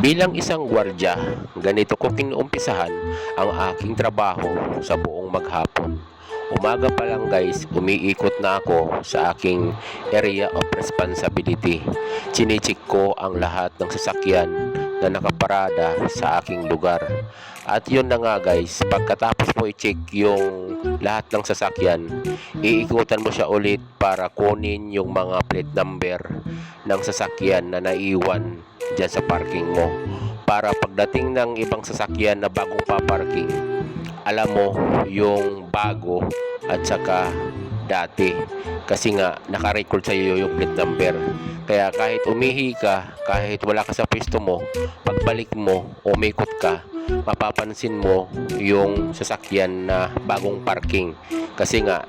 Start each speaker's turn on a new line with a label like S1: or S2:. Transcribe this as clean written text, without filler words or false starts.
S1: Bilang isang gwardya, ganito ko kinuumpisahan ang aking trabaho sa buong maghapon. Umaga pa lang guys, umiikot na ako sa aking area of responsibility. Chinichik ko ang lahat ng sasakyan na nakaparada sa aking lugar. At yun na nga guys, pagkatapos mo i-check yung lahat ng sasakyan, iikutan mo siya ulit para kunin yung mga plate number ng sasakyan na naiwan dyan sa parking mo. Para pagdating ng ibang sasakyan na bagong paparking, alam mo yung bago at saka dati, kasi nga naka-record sa iyo yung plate number. Kaya kahit umihi ka, kahit wala ka sa pwesto mo, pagbalik mo, umikot ka, mapapansin mo yung sasakyan na bagong parking, kasi nga